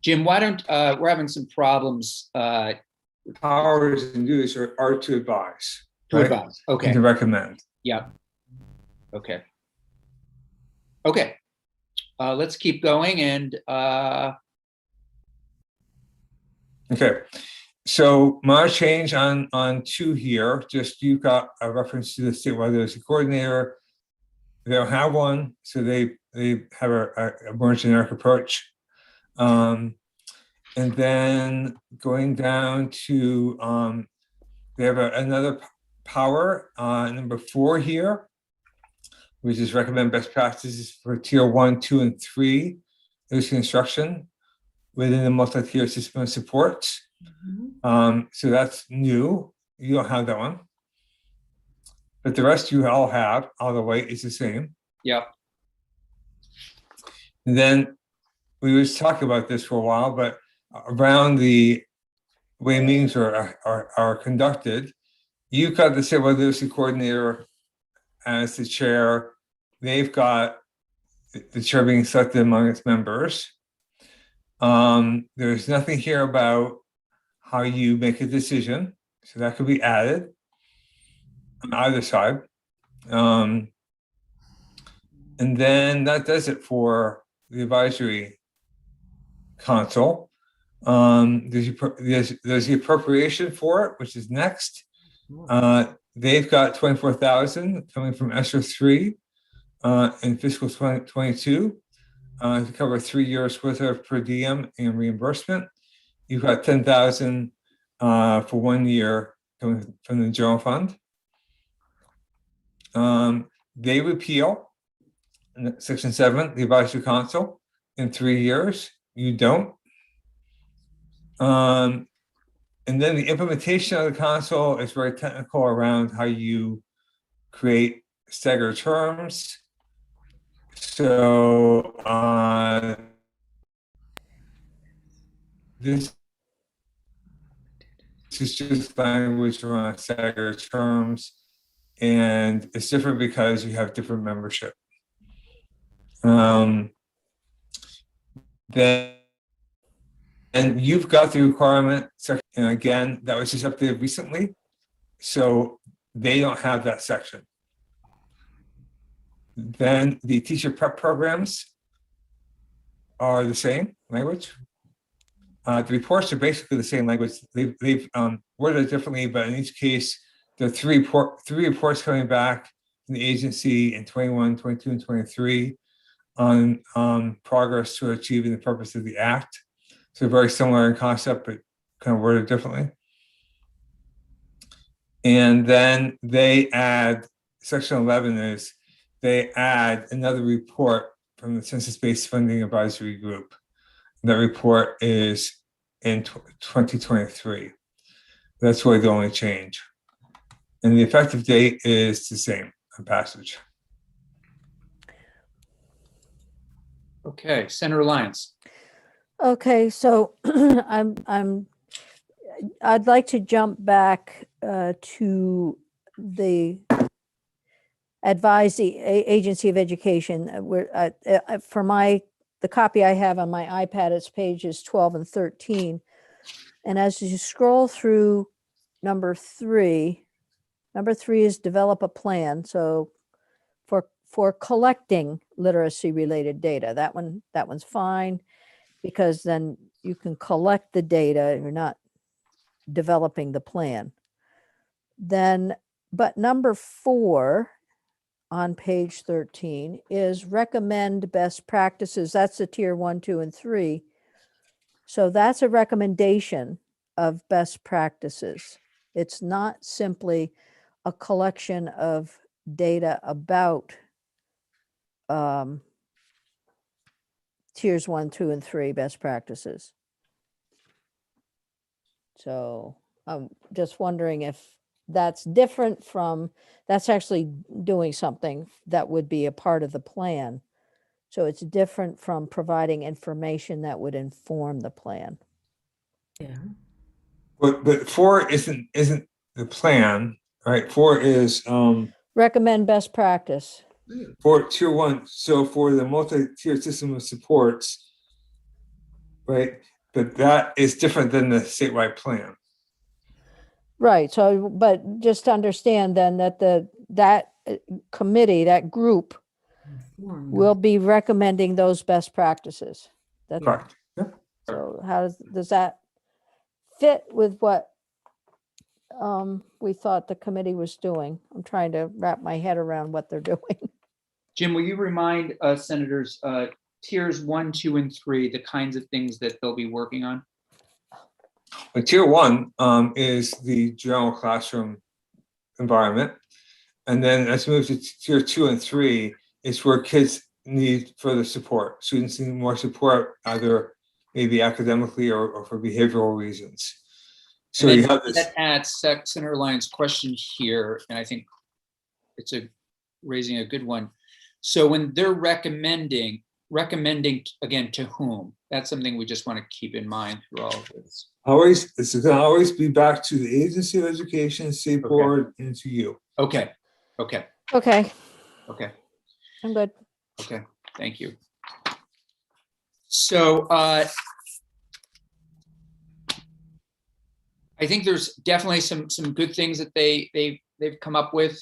Jim, why don't, we're having some problems. Powers and duties are to advise. To right? advise, okay. And to recommend. Yeah. Okay. Okay. Let's keep going and Okay. So my change on 2 here, just you've got a reference to the statewide literacy coordinator. They don't have one, so they have a more generic approach. And then going down to they have another power, number 4 here, which is recommend best practices for tier 1, 2, and 3 literacy instruction within the multi-tier system of supports. So that's new. You don't have that one. But the rest you all have, all the way is the same. yeah. And then we was talking about this for a while, but around the way meetings are conducted, you've got the statewide literacy coordinator as the chair. They've got the chair being selected among its members. There's nothing here about how you make a decision, so that could be added on either side. And then that does it for the advisory council. There's the appropriation for it, which is next. They've got 24,000 coming from ESSER 3 in fiscal 2022 to cover 3 years worth of per diem and reimbursement. You've got 10,000 for 1 year coming from the general fund. They repeal Section 7, the advisory council, in 3 years. You don't. And then the implementation of the council is very technical around how you create staggered terms. So this is just language around staggered terms, and it's different because you have different membership. Then, and you've got the requirement section, and again, that was just updated recently, so they don't have that section. Then the teacher prep programs are the same language. The reports are basically the same language. They've worded it differently, but in each case, there are three reports coming back from the agency in 21, 22, and 23 on progress to achieving the purpose of the act. So very similar in concept, but kind of worded differently. And then they add, section 11 is, they add another report from the Census-Based Funding Advisory Group. That report is in 2023. That's really the only change. And the effective date is the same on passage. Okay, Senator Lyons. Okay, so I'd like to jump back to the Agency of Education. Where for the copy I have on my iPad, it's pages 12 and 13. And as you scroll through number 3 is develop a plan. So for collecting literacy related data, that one's fine, because then you can collect the data. You're not developing the plan. Then, but number 4 on page 13 is recommend best practices. That's the tier 1, 2, and 3. So that's a recommendation of best practices. It's not simply a collection of data about tiers 1, 2, and 3 best practices. So I'm just wondering if that's different from, that's actually doing something that would be a part of the plan. So it's different from providing information that would inform the plan. Yeah. But 4 isn't the plan, right? 4 is Recommend best practice. for tier 1. So for the multi-tiered system of supports, right? But that is different than the statewide plan. Right. So, but just to understand then that that committee, that group will be recommending those best practices. That's Correct. Yeah. so how does that fit with what we thought the committee was doing? I'm trying to wrap my head around what they're doing. Jim, will you remind senators tiers 1, 2, and 3, the kinds of things that they'll be working on? But tier 1 is the general classroom environment. And then as we move to tier 2 and 3, it's where kids need further support. Students need more support, either maybe academically or for behavioral reasons. So you have this. That adds Senator Lyons' question here, and I think it's raising a good one. So when they're recommending again to whom? That's something we just want to keep in mind through all of this. It's going to always be back to the Agency of Education, State Board, and to you. Okay. Okay, I'm good. Okay, thank you. So I think there's definitely some good things that they've come up with.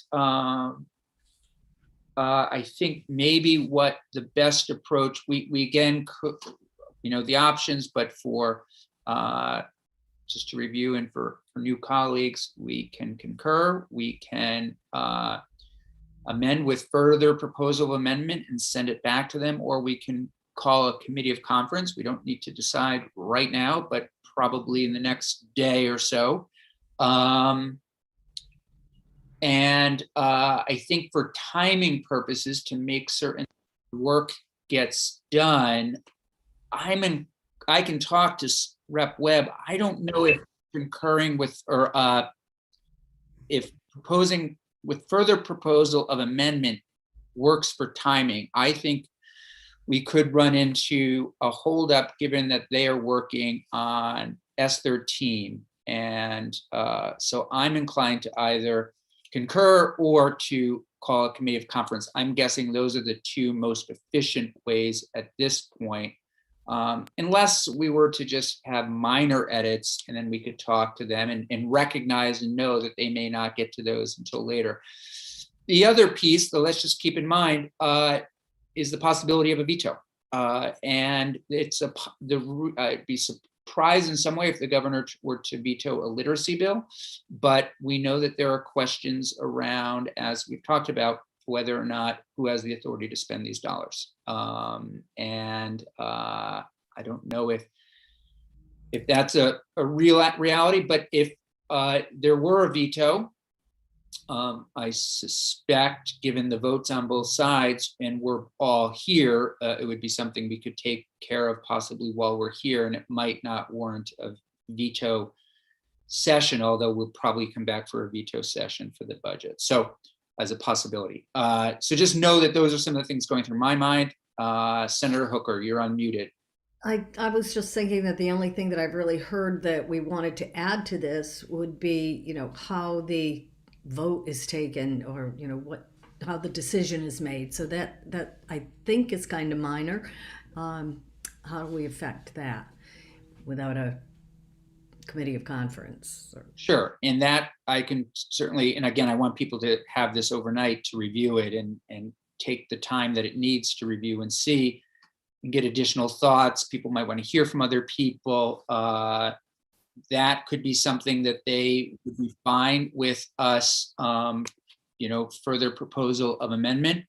I think maybe what the best approach, we again could, the options, but for just to review and for new colleagues, we can concur, we can amend with further proposal amendment and send it back to them, or we can call a committee of conference. We don't need to decide right now, but probably in the next day or so. And I think for timing purposes, to make certain work gets done, I can talk to Rep. Webb. I don't know if concurring with, or if proposing with further proposal of amendment works for timing. I think we could run into a holdup given that they are working on S13. And so I'm inclined to either concur or to call a committee of conference. I'm guessing those are the two most efficient ways at this point. Unless we were to just have minor edits and then we could talk to them and recognize and know that they may not get to those until later. The other piece, though, let's just keep in mind, is the possibility of a veto. And it's it'd be surprised in some way if the governor were to veto a literacy bill, but we know that there are questions around, as we've talked about, whether or not who has the authority to spend these dollars. And I don't know if that's a real reality, but if there were a veto, I suspect, given the votes on both sides, and we're all here, it would be something we could take care of possibly while we're here, and it might not warrant a veto session, although we'll probably come back for a veto session for the budget. So as a possibility. So just know that those are some of the things going through my mind. Senator Hooker, you're unmuted. I was just thinking that the only thing that I've really heard that we wanted to add to this would be, how the vote is taken, or, how the decision is made. So that I think is kind of minor. How do we affect that without a committee of conference? Sure, and that I can certainly, and again, I want people to have this overnight to review it and take the time that it needs to review and see and get additional thoughts. People might want to hear from other people. That could be something that they would be fine with us, further proposal of amendment.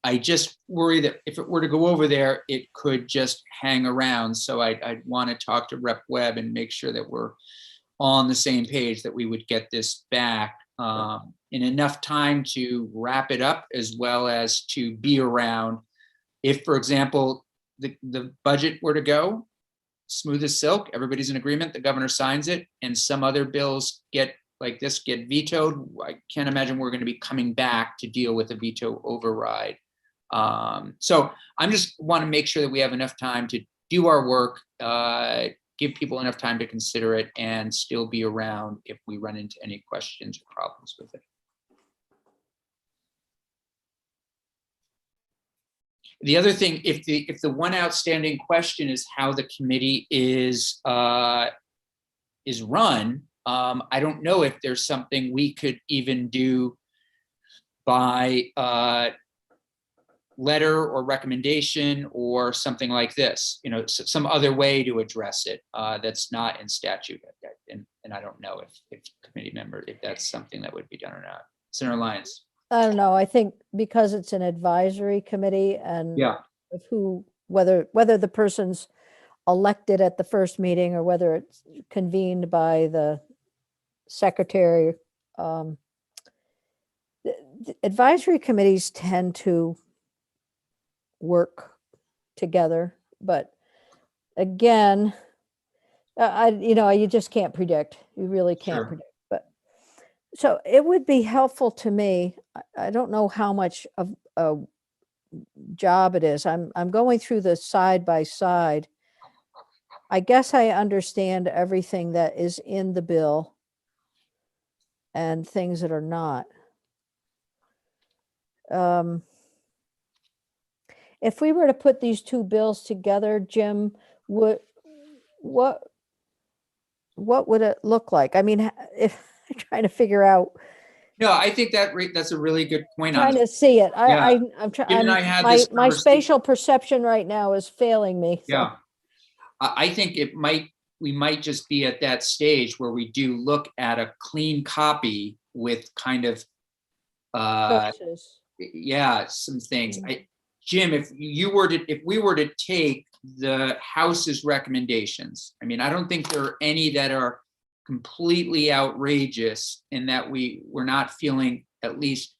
I just worry that if it were to go over there, it could just hang around. So I'd want to talk to Rep. Webb and make sure that we're all on the same page, that we would get this back in enough time to wrap it up, as well as to be around. If, for example, the budget were to go smooth as silk, everybody's in agreement, the governor signs it, and some other bills get vetoed, I can't imagine we're going to be coming back to deal with a veto override. So I'm just want to make sure that we have enough time to do our work, give people enough time to consider it, and still be around if we run into any questions or problems with it. The other thing, if the one outstanding question is how the committee is run, I don't know if there's something we could even do by letter or recommendation or something like this, some other way to address it that's not in statute. And I don't know if committee member, if that's something that would be done or not. Senator Lyons. I don't know. I think because it's an advisory committee and Yeah. of whether the person's elected at the first meeting or whether it's convened by the secretary, the advisory committees tend to work together, but again, you just can't predict. You really can't Sure. predict. But so it would be helpful to me. I don't know how much of a job it is. I'm going through the side by side. I guess I understand everything that is in the bill and things that are not. If we were to put these two bills together, Jim, what would it look like? I mean, if I'm trying to figure out No, I think that's a really good point on Trying this. to see it. Yeah. I'm Jim and I trying, had my, this my conversation. spatial perception right now is failing me. So. Yeah. I think we might just be at that stage where we do look at a clean copy with kind of, Sources. yeah, some things. Jim, if we were to take the House's recommendations, I mean, I don't think there are any that are completely outrageous and that we're not feeling at least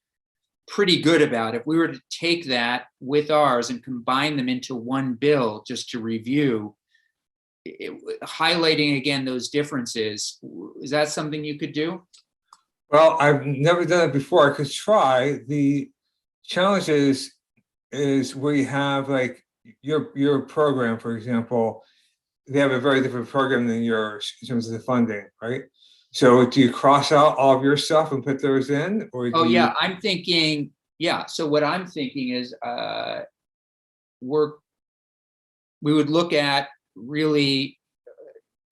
pretty good about. If we were to take that with ours and combine them into one bill just to review, highlighting again those differences, is that something you could do? Well, I've never done it before. I could try. The challenge is where you have like your program, for example, they have a very different program than yours in terms of the funding, right? So do you cross out all of your stuff and put those in, or Oh do yeah, you, I'm thinking, yeah. So what I'm thinking is we would look at really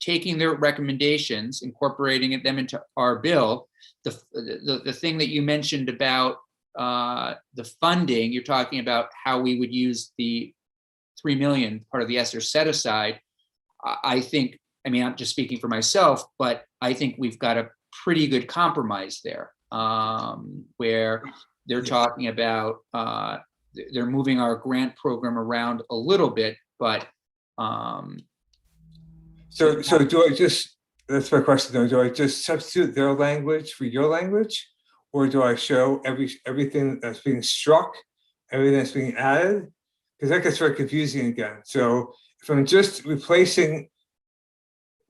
taking their recommendations, incorporating them into our bill. The thing that you mentioned about the funding, you're talking about how we would use the 3 million part of the ESSER set aside. I think, I mean, I'm just speaking for myself, but I think we've got a pretty good compromise there, where they're talking about, they're moving our grant program around a little bit, but so do I just, that's my question though, do I just substitute their language for your language? Or do I show everything that's being struck, everything that's being added? Because that gets very confusing again. So if I'm just replacing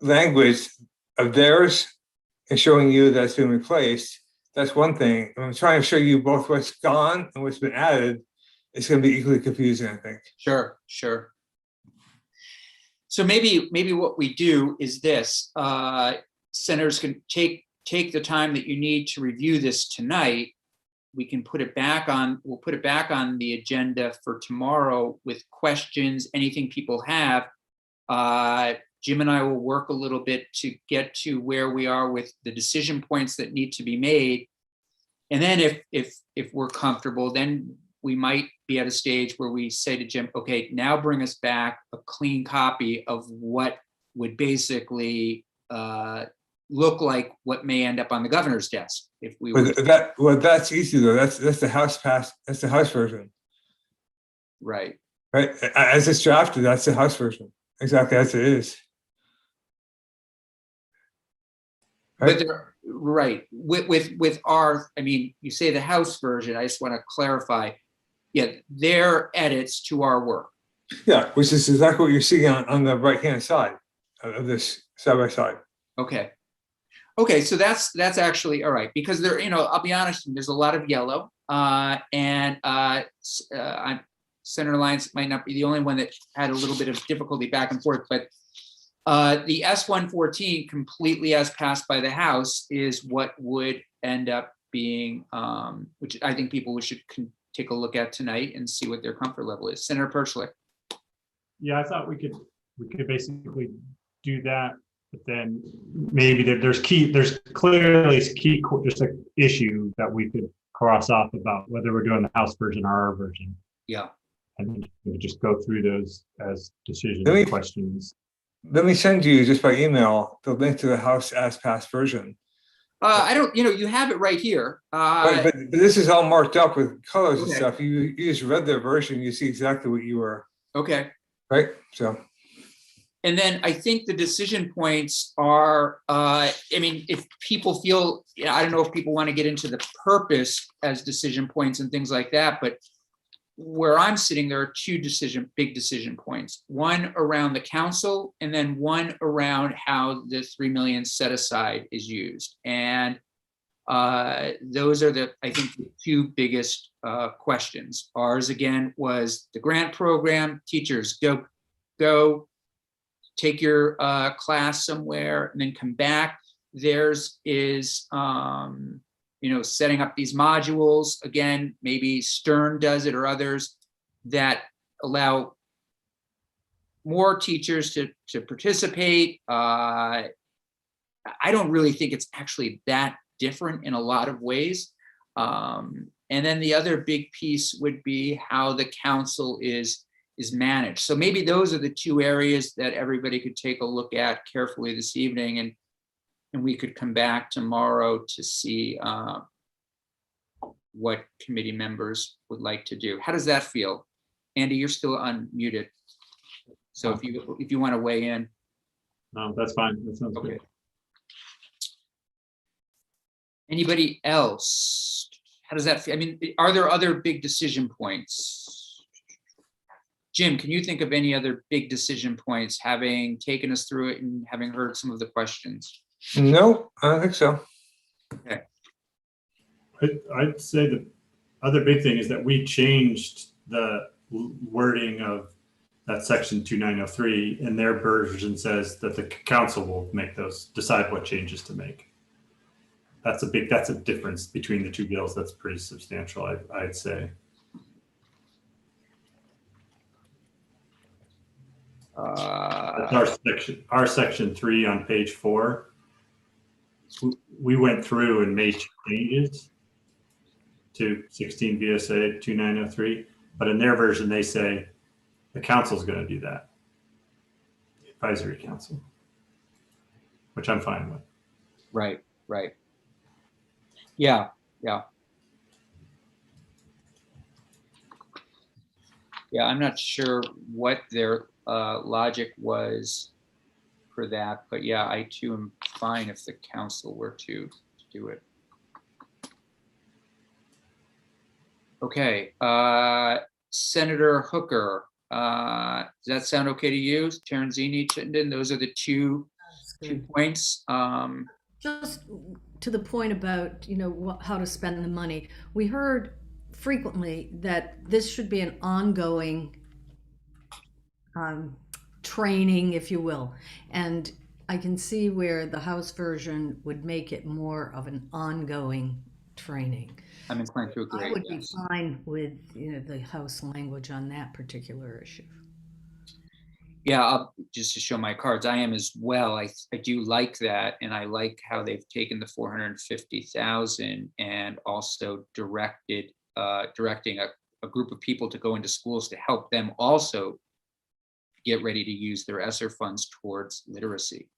language of theirs and showing you that's been replaced, that's one thing. If I'm trying to show you both what's gone and what's been added, it's going to be equally confusing, I think. Sure. So maybe what we do is this: senators can take the time that you need to review this tonight. We can put it back on. We'll put it back on the agenda for tomorrow with questions, anything people have. Jim and I will work a little bit to get to where we are with the decision points that need to be made. And then if we're comfortable, then we might be at a stage where we say to Jim, okay, now bring us back a clean copy of what would basically look like what may end up on the governor's desk if we were. That's easy though. That's the House pass. That's the House version. Right. Right. As it's drafted, that's the House version. Exactly as it is. Right. But right. With our, I mean, you say the House version, I just want to clarify. Yeah, their edits to our work. Yeah, which is exactly what you're seeing on the right-hand side of this side by side. Okay, so that's actually all right, because there, I'll be honest, there's a lot of yellow, and Senator Lyons might not be the only one that had a little bit of difficulty back and forth, but the S-114 completely as passed by the House is what would end up being, which I think people should take a look at tonight and see what their comfort level is. Senator Perchlik. Yeah, I thought we could basically do that, but then maybe there's clearly just an issue that we could cross off about whether we're doing the House version or our version. Yeah. And then we could just go through those as decision questions. Let me send you just by email the link to the House as passed version. I don't, you have it right here. But this is all marked up with colors and stuff. You just read their version, you see exactly what you were. Okay. Right. So. And then I think the decision points are, I mean, if people feel, I don't know if people want to get into the purpose as decision points and things like that, but where I'm sitting, there are two big decision points. One around the council, and then one around how the 3 million set aside is used. And those are I think, the two biggest questions. Ours, again, was the grant program. Teachers, go take your class somewhere and then come back. Theirs is, setting up these modules. Again, maybe Stern does it or others that allow more teachers to participate. I don't really think it's actually that different in a lot of ways. And then the other big piece would be how the council is managed. So maybe those are the two areas that everybody could take a look at carefully this evening, and we could come back tomorrow to see what committee members would like to do. How does that feel? Andy, you're still unmuted. So if you want to weigh in. No, that's fine. That sounds Okay. good. Anybody else? How does that feel? I mean, are there other big decision points? Jim, can you think of any other big decision points, having taken us through it and having heard some of the questions? No, I don't think so. I'd say the other big thing is that we changed the wording of that section 2903, and their version says that the council will decide what changes to make. That's a difference between the two bills. That's pretty substantial, I'd say. That's our section 3 on page 4. We went through and made changes to 16 VSA 2903, but in their version, they say the council's going to do that. The advisory council, which I'm fine with. Right. Yeah. I'm not sure what their logic was for that, but yeah, I too am fine if the council were to do it. Okay, Senator Hooker, does that sound okay to you? Terenzini, Chittenden, those are the two points. Just to the point about, how to spend the money. We heard frequently that this should be an ongoing training, if you will. And I can see where the House version would make it more of an ongoing training. I'm inclined to agree. I would yes. be fine with the House language on that particular issue. Yeah, just to show my cards, I am as well. I do like that, and I like how they've taken the 450,000 and also directing a group of people to go into schools to help them also get ready to use their ESSER funds towards literacy.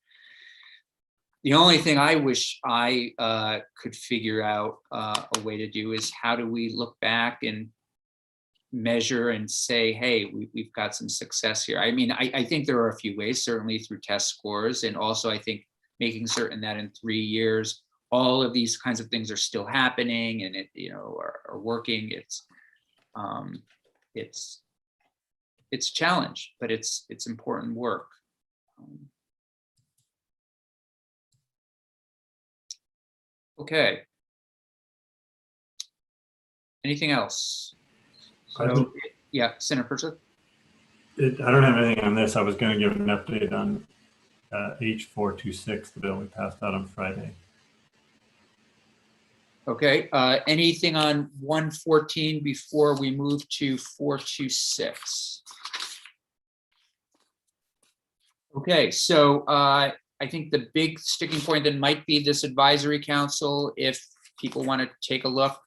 The only thing I wish I could figure out a way to do is how do we look back and measure and say, hey, we've got some success here. I mean, I think there are a few ways, certainly through test scores, and also I think making certain that in 3 years, all of these kinds of things are still happening and are working. It's a challenge, but it's important work. Okay. Anything else? So, yeah, Senator Persick. I don't have anything on this. I was going to give an update on H426, the bill we passed out on Friday. Okay. Anything on 114 before we move to 426? Okay, so I think the big sticking point then might be this advisory council. If people want to take a look,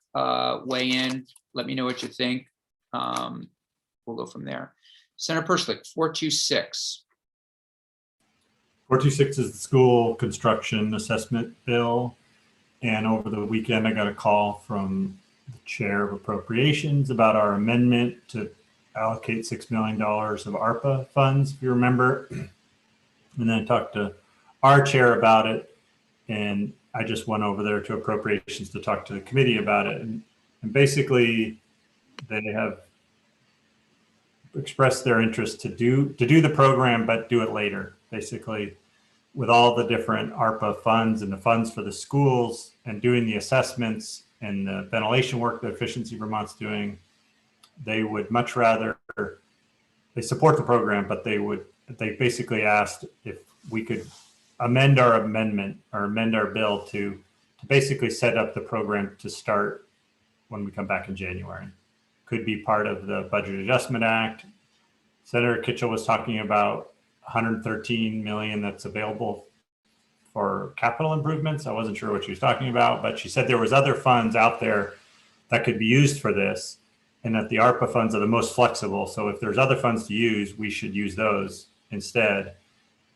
weigh in, let me know what you think. We'll go from there. Senator Persick, 426. 426 is the school construction assessment bill. And over the weekend, I got a call from the chair of appropriations about our amendment to allocate $6 million of ARPA funds, if you remember. And then I talked to our chair about it. And I just went over there to appropriations to talk to the committee about it. And basically, they have expressed their interest to do the program, but do it later. Basically, with all the different ARPA funds and the funds for the schools and doing the assessments and the ventilation work that Efficiency Vermont's doing, they would much rather, they support the program, but they basically asked if we could amend our bill to basically set up the program to start when we come back in January. Could be part of the Budget Adjustment Act. Senator Kitchell was talking about $113 million that's available for capital improvements. I wasn't sure what she was talking about, but she said there was other funds out there that could be used for this, and that the ARPA funds are the most flexible. So if there's other funds to use, we should use those instead.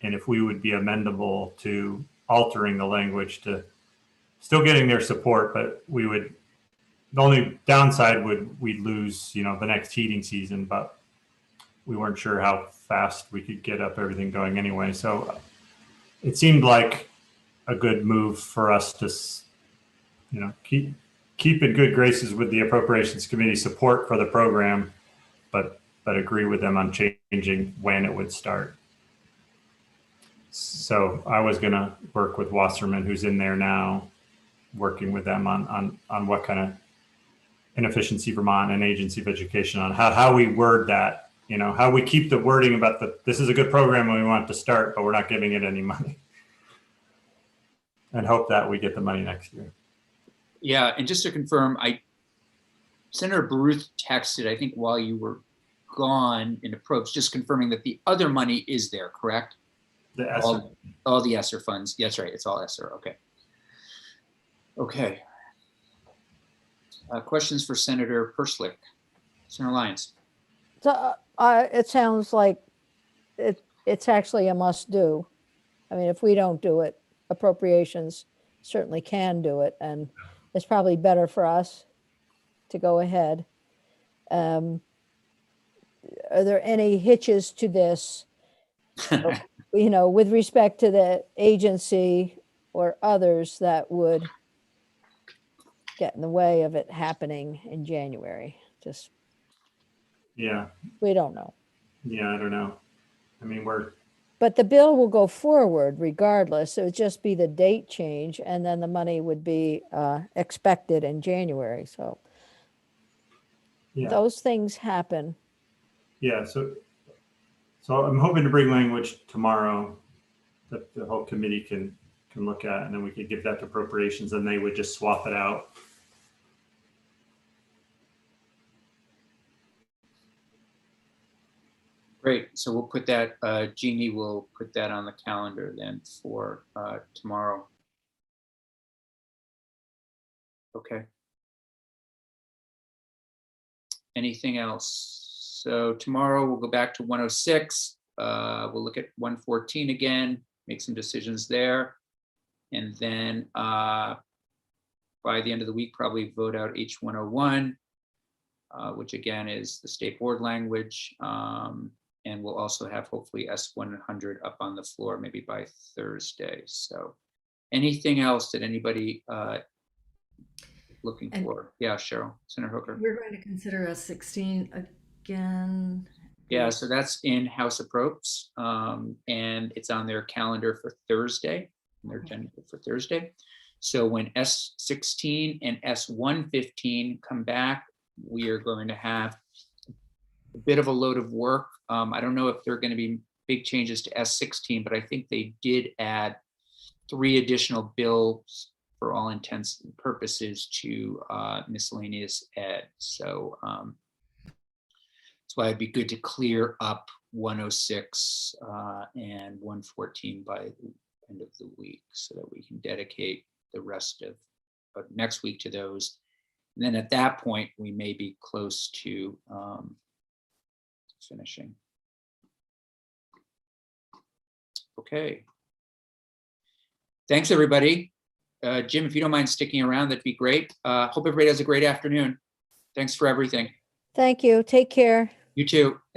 And if we would be amendable to altering the language to still getting their support, but we would, the only downside would we'd lose, the next heating season, but we weren't sure how fast we could get up everything going anyway. So it seemed like a good move for us to, keep in good graces with the Appropriations Committee support for the program, but agree with them on changing when it would start. So I was going to work with Wasserman, who's in there now, working with them on what kind of Inefficiency Vermont and Agency of Education on how we word that, how we keep the wording about this is a good program and we want it to start, but we're not giving it any money. And hope that we get the money next year. Yeah, and just to confirm, Senator Baruth texted, I think while you were gone in approach, just confirming that the other money is there, correct? The ESSER. All the ESSER funds. That's right. It's all ESSER. Okay. Okay. Questions for Senator Perslick? Senator Lyons. So it sounds like it's actually a must do. I mean, if we don't do it, appropriations certainly can do it, and it's probably better for us to go ahead. Are there any hitches to this, with respect to the agency or others that would get in the way of it happening in January? Yeah. We don't know. Yeah, I don't know. I mean, But the bill will go forward regardless. It would just be the date change, and then the money would be expected in January. So yeah. those things happen. Yeah, so I'm hoping to bring language tomorrow that the whole committee can look at, and then we could give that to appropriations, and they would just swap it out. Great. So we'll put that, Jeannie will put that on the calendar then for tomorrow. Okay. Anything else? So tomorrow we'll go back to 106. We'll look at 114 again, make some decisions there. And then by the end of the week, probably vote out H101, which again is the state board language. And we'll also have hopefully S100 up on the floor maybe by Thursday. So anything else that anybody looking for? Yeah, Cheryl, Senator Hooker. We're going to consider S16 again. Yeah, so that's in House Appropes, and it's on their calendar for Thursday, their agenda for Thursday. So when S16 and S115 come back, we are going to have a bit of a load of work. I don't know if there are going to be big changes to S16, but I think they did add 3 additional bills for all intents and purposes to miscellaneous ed. So that's why it'd be good to clear up 106 and 114 by the end of the week so that we can dedicate the rest of next week to those. And then at that point, we may be close to finishing. Okay. Thanks, everybody. Jim, if you don't mind sticking around, that'd be great. Hope everybody has a great afternoon. Thanks for everything. Thank you. Take care. You too.